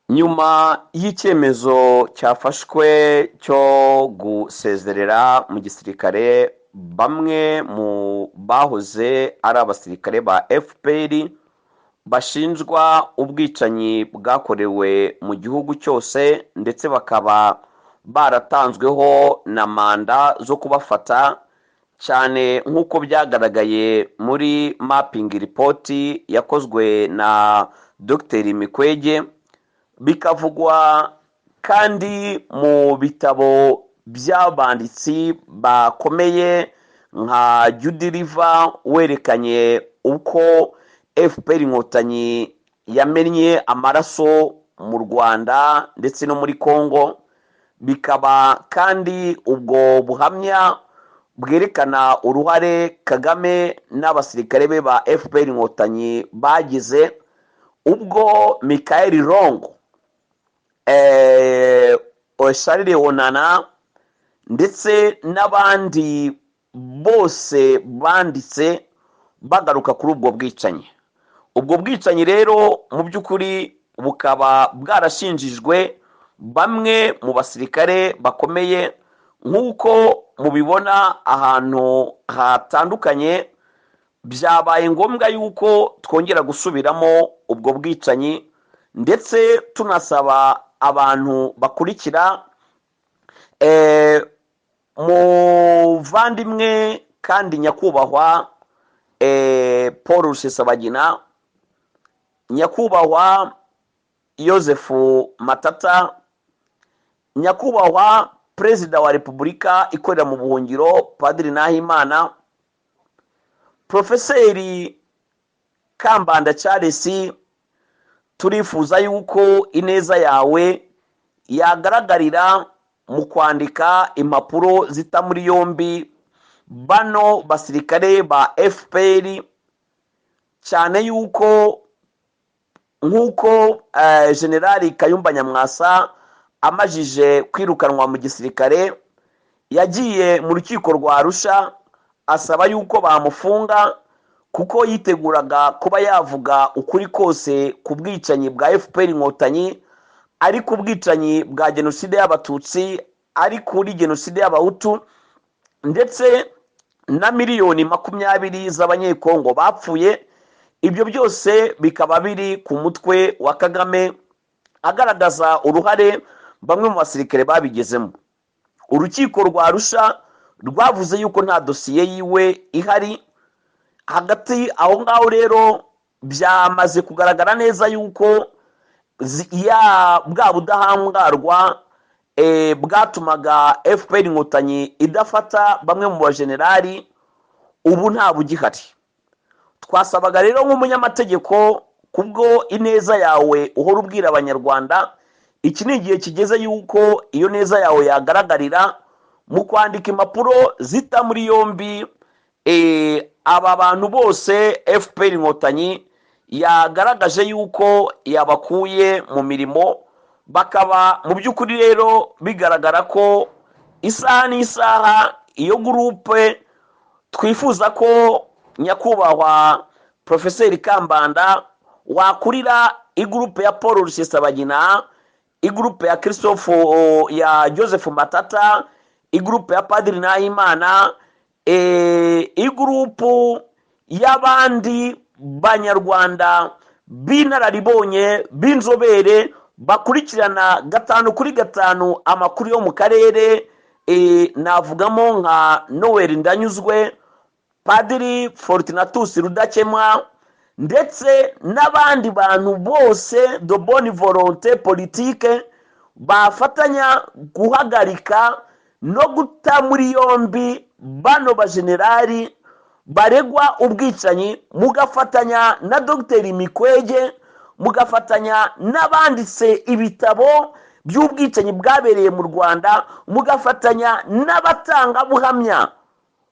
nyuma y'icyemezo cyafashwe cyo gusezerera mu gisirikare bamwe mu bahoze ari abasirikare ba FPR bashinjwa ubwicanyi bwakorewe mu gihugu cyose ndetse bakaba baratanzweho na manda zo kubafata cyane nk'uko byagaragaye muri mapping report yakozwe na Dr Mikwege, bikavugwa kandi mu bitabo by'abanditsi bakomeye nka Judy River werekanye uko FPR Inkotanyi yamennye amaraso mu Rwanda ndetse no muri Congo. Bikaba kandi ubwo buhamya bwerekana uruhare Kagame n'abasirikare be ba FPR Inkotanyi bagize ubwo Michael Rongo, Charles Onana ndetse n'abandi bose banditse bagaruka kuri ubwo bwicanyi. Ubwo bwicanyi rero mu by'ukuri bukaba bwarashinjijwe bamwe mu basirikare bakomeye nk'uko mubibona ahantu hatandukanye. Byabaye ngombwa yuko twongera gusubiramo ubwo bwicanyi ndetse tunasaba abantu bakurikira muvandimwe kandi nyakubahwa Paul Rusesabagina, nyakubahwa Joseph Matata, nyakubahwa Perezida wa Repubulika ikorera mu buhungiro Padiri Nahimana, Profeseri Kambanda Charles, turifuza yuko ineza yawe yagaragarira mu kwandika impapuro zita muri yombi bano basirikare ba FPR, cyane yuko nk'uko Generali Kayumba Nyamwasa amajije kwirukanwa mu gisirikare yagiye mu rukiko rwa Arusha asaba yuko bamufunga kuko yiteguraga kuba yavuga ukuri kose ku bwicanyi bwa FPR Inkotanyi, ari ku bwicanyi bwa jenoside y'Abatutsi, ari kuri jenoside y'Abahutu ndetse na miliyoni 20 z'abanyekongo bapfuye. Ibyo byose bikaba biri ku mutwe wa Kagame agaragaza uruhare bamwe mu basirikare babigezemo. Urukiko rwa Arusha rwavuze yuko nta dosiye yiwe ihari. Hagati aho ngaho rero byamaze kugaragara neza yuko bwa budahangarwa bwatumaga FPR Inkotanyi idafata bamwe mu bajenerali ubu nta bugihari. Twasabaga rero nk'umunyamategeko kubwo ineza yawe uhora ubwira abanyarwanda, iki ni igihe kigeze yuko iyo neza yawe yagaragarira mu kwandika impapuro zita muri yombi aba bantu bose FPR Inkotanyi yagaragaje yuko yabakuye mu mirimo. Bakaba mu by'ukuri rero bigaragara ko isaha n'isaha iyo gurupe twifuza ko nyakubahwa Profeseri Kambanda wakurira igurupe ya Paul Rusesabagina, igurupe ya Christophe ya Joseph Matata, igurupe ya Padiri Nahimana, igurupu y'abandi banyarwanda b'inararibonye b'inzobere bakurikirana 5 amakuru yo mu karere. Navugamo nka Noel Ndanyuzwe, Padiri Fortunatus Rudakemwa ndetse n'abandi bantu bose de bonne volonté politique bafatanya guhagarika no guta muri yombi bano bajenerali baregwa ubwicanyi, mugafatanya na Dr Mikwege, mugafatanya n'abanditse ibitabo by'ubwicanyi bwabereye mu Rwanda, mugafatanya n'abatanga buhamya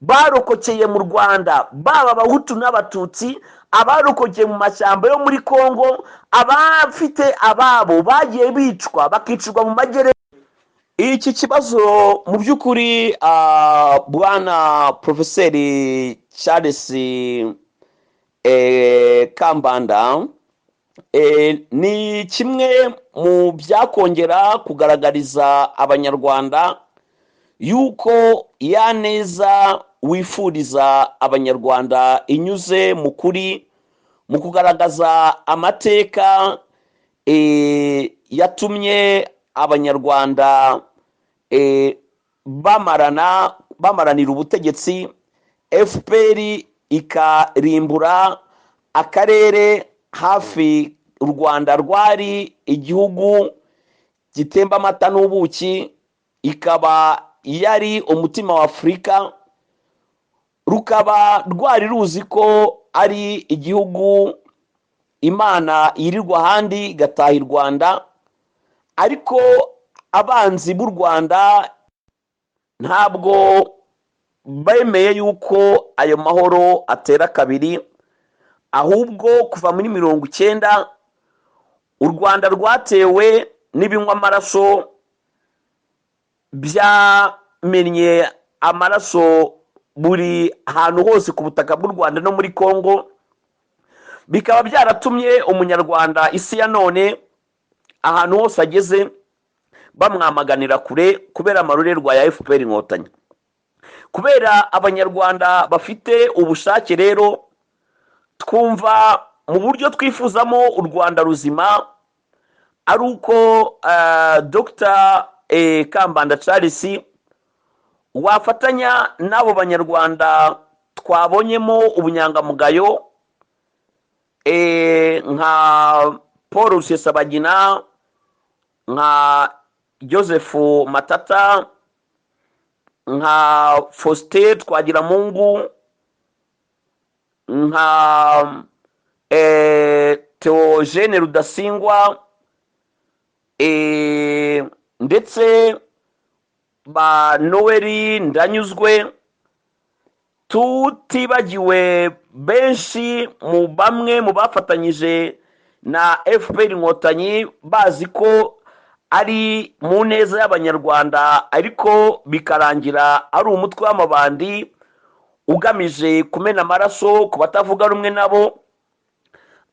barokokeye mu Rwanda, baba Abahutu n'Abatutsi, abarokokeye mu mashyamba yo muri Congo, abafite ababo bagiye bicwa bakicirwa mu magereza. Iki kibazo mu by'ukuri bwana Profeseri Charles Kambanda ni kimwe mu byakongera kugaragariza abanyarwanda yuko ya neza wifuriza abanyarwanda inyuze mu kuri, mu kugaragaza amateka yatumye abanyarwanda bamaranira ubutegetsi, fpr ikarimbura akarere hafi u rwanda rwari igihugu gitemba amata n'ubuki, ikaba yari umutima wa afurika, rukaba rwari ruzi ko ari igihugu imana yirirwa ahandi igataha i rwanda, ariko abanzi b'u rwanda ntabwo bemeye yuko ayo mahoro atera kabiri, ahubwo kuva muri 1990 u rwanda rwatewe n'ibinywa amaraso byamennye amaraso buri ahantu hose ku butaka bw'u rwanda no muri congo, bikaba byaratumye umunyarwanda isi ya none ahantu hose ageze bamwamaganira kure kubera amarorerwa ya fpr inkotanyi. Kubera abanyarwanda bafite ubushake rero, twumva mu buryo twifuzamo u rwanda ruzima ari uko dr kambanda charles wafatanya n'abo banyarwanda twabonyemo ubunyangamugayo nka paul rusesabagina, nka joseph matata, nka faustin twagiramungu, nka theogene rudasingwa, ndetse ba noel ndanyuzwe, tutibagiwe benshi mu bamwe mu bafatanyije na fpr inkotanyi bazi ko ari mu neza y'abanyarwanda, ariko bikarangira ari umutwe w'amabandi ugamije kumena amaraso ku batavuga rumwe nabo.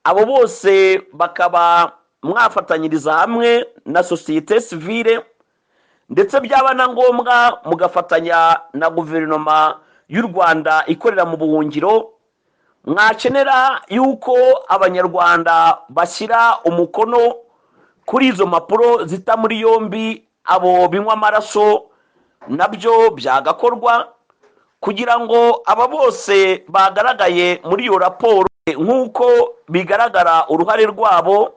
Abo bose bakaba mwafatanyiriza hamwe na sosiyete sivile, ndetse byaba na ngombwa mugafatanya na guverinoma y'u rwanda ikorera mu buhungiro, mwakenera yuko abanyarwanda bashyira umukono kuri izo mpapuro zita muri yombi abo binywa amaraso, nabyo byagakorwa kugira ngo aba bose bagaragaye muri iyo raporo nk'uko bigaragara uruhare rwabo: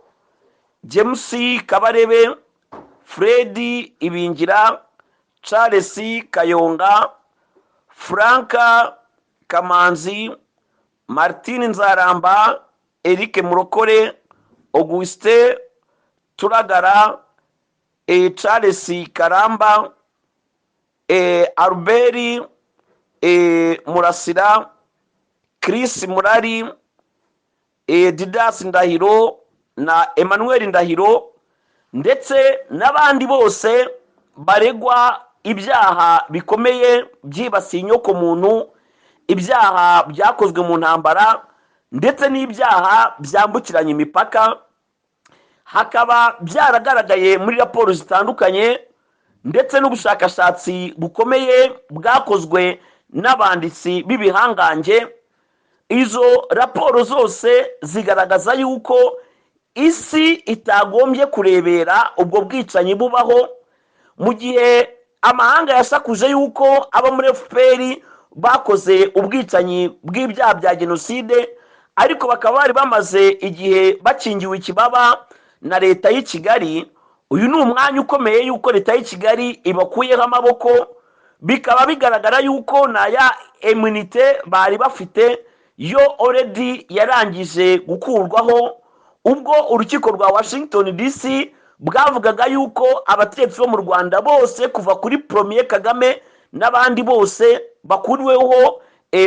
James Kabarebe, Fred Ibingira, Charles Kayonga, Frank Kamanzi, Martin Nzaramba, Eric Murokore, Auguste Turagara, Charles Karamba, Albert Murasira, Chris Murari, Didas Ndahiro na Emmanuel Ndahiro, ndetse n'abandi bose baregwa ibyaha bikomeye byibasiye inyoko muntu, ibyaha byakozwe mu ntambara, ndetse n'ibyaha byambukiranya imipaka. Hakaba byaragaragaye muri raporo zitandukanye, ndetse n'ubushakashatsi bukomeye bwakozwe n'abanditsi b'ibihangange. Izo raporo zose zigaragaza yuko isi itagombye kurebera ubwo bwicanyi bubaho, mu gihe amahanga yasakuje yuko aba muri fpr bakoze ubwicanyi bw'ibyaha bya jenoside, ariko bakaba bari bamaze igihe bakingiwe ikibaba na leta y'i Kigali. Uyu ni umwanya ukomeye yuko leta y'i Kigali ibakuyeho amaboko, bikaba bigaragara yuko na ya immunite bari bafite yo already yarangije gukurwaho, ubwo urukiko rwa Washington DC bwavugaga yuko abategetsi bo mu Rwanda bose kuva kuri Premier Kagame n'abandi bose bakuriweho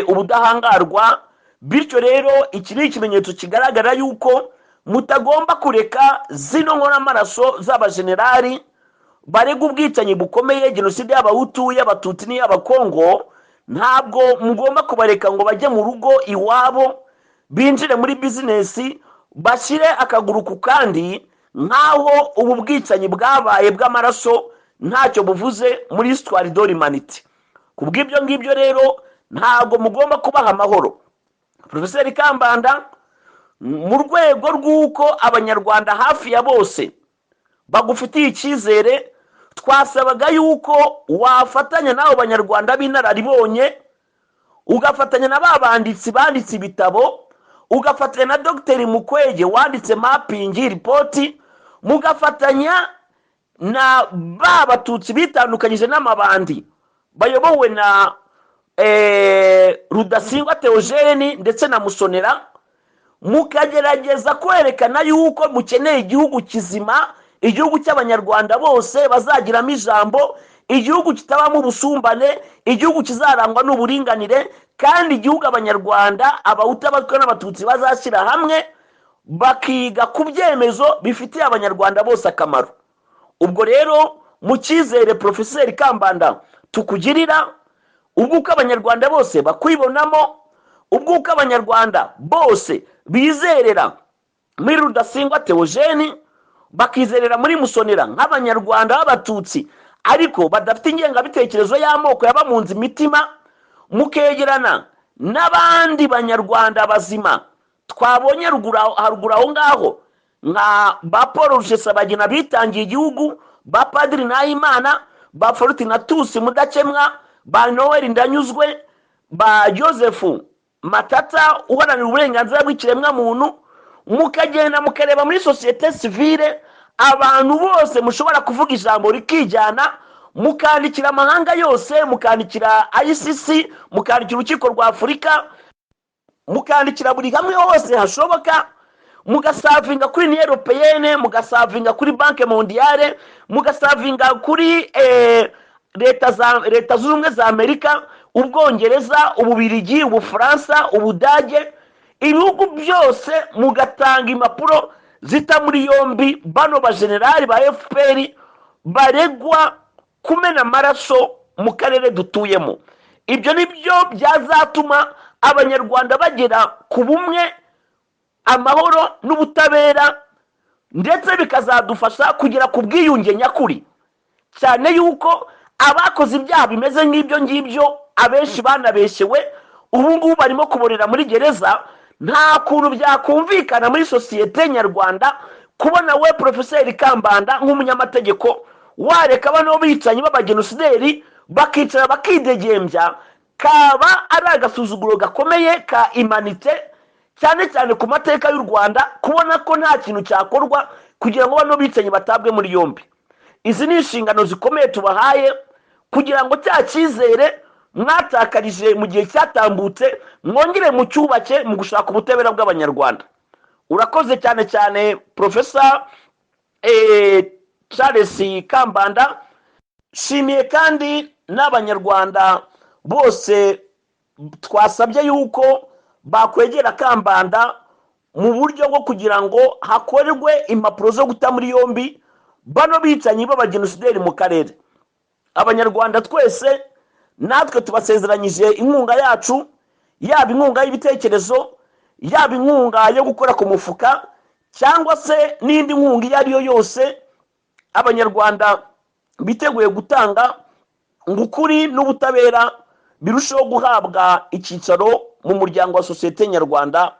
ubudahangarwa. Bityo rero iki ni ikimenyetso kigaragara yuko mutagomba kureka zino nkoramaraso z'abajenerali barega ubwicanyi bukomeye, jenoside y'abahutu, y'abatutsi n'iy'abakongo. Ntabwo mugomba kubareka ngo bajye mu rugo iwabo, binjire muri bizinesi, bashyire akaguru ku kandi nk'aho ubu bwicanyi bwabaye bw'amaraso ntacyo buvuze muri histoire de l'humanité. Ku bw'ibyo ngibyo rero ntabwo mugomba kubaha amahoro. Profeseri Kambanda, mu rwego rw'uko abanyarwanda hafi ya bose bagufitiye icyizere, twasabaga yuko wafatanya n'abo banyarwanda b'inararibonye, ugafatanya na ba banditsi banditse ibitabo, ugafatanya na Dr Mukwege wanditse mapping report, mugafatanya na ba batutsi bitandukanyije n'amabandi bayobowe na Rudasingwa Theogene ndetse na Musonera, mukagerageza kwerekana yuko mukeneye igihugu kizima, igihugu cy'abanyarwanda bose bazagiramo ijambo, igihugu kitabamo ubusumbane, igihugu kizarangwa n'uburinganire, kandi igihugu abanyarwanda abahutu abatwa n'abatutsi bazashyira hamwe bakiga ku byemezo bifitiye abanyarwanda bose akamaro. Ubwo rero mu cyizere Profeseri Kambanda tukugirira, ubwuko abanyarwanda bose bakwibonamo, ubwuko abanyarwanda bose bizerera muri Rudasingwa Theogene, bakizerera muri Musonera nk'abanyarwanda b'abatutsi ariko badafite ingengabitekerezo y'amoko yabamunze imitima, mukegerana n'abandi banyarwanda bazima twabonye haruguru aho ngaho nka ba Paul Rusesabagina bitangiye igihugu, ba Padiri Nahimana, ba Fortunatus Mudakemwa, ba Noel Ndanyuzwe, ba Joseph Matata uharanira uburenganzira bw'ikiremwa muntu, mukagenda mukareba muri societe civile abantu bose mushobora kuvuga ijambo rikijyana, mukandikira amahanga yose, mukandikira ICC, mukandikira urukiko rwa Afurika, mukandikira buri hamwe hose hashoboka, mugasavinga kuri Union Européenne, mugasavinga kuri Banque Mondiale, mugasavinga kuri leta zunze ubumwe za Amerika, Ubwongereza, Ububirigi, Ubufaransa, Ubudage, ibihugu byose mugatanga impapuro zita muri yombi bano bajenerali ba FPR baregwa kumena amaraso mu karere dutuyemo. Ibyo nibyo byazatuma abanyarwanda bagera ku bumwe, amahoro n'ubutabera, ndetse bikazadufasha kugera ku bwiyunge nyakuri, cyane yuko abakoze ibyaha bimeze nk'ibyo ngibyo abenshi banabeshewe, ubu ngubu barimo kuborera muri gereza. Nta kuntu byakumvikana muri sosiyete nyarwanda kubona we Profeseri Kambanda nk'umunyamategeko wareka bano bicanyi b'abagenosideri bakicara bakidegembya, kaba ari agasuzuguro gakomeye ka imanite, cyane cyane ku mateka y'u Rwanda, kubona ko nta kintu cyakorwa kugira ngo bano bicanyi batabwe muri yombi. Izi ni inshingano zikomeye tubahaye kugira ngo cya cyizere mwatakarije mu gihe cyatambutse mwongere mu cyubake mu gushaka ubutabera bw'abanyarwanda. Urakoze cyane cyane Professor Charles Kambanda. Shimiye kandi n'abanyarwanda bose twasabye yuko bakwegera Kambanda mu buryo bwo kugira ngo hakorerwe impapuro zo guta muri yombi bano bicanyi b'abagenosideri mu karere. Abanyarwanda twese natwe tubasezeranyije inkunga yacu, yaba inkunga y'ibitekerezo, yaba inkunga yo gukora ku mufuka, cyangwa se n'indi nkunga iyo ari yo yose abanyarwanda biteguye gutanga ngo ukuri n'ubutabera birusheho guhabwa icyicaro mu muryango wa sosiyete nyarwanda.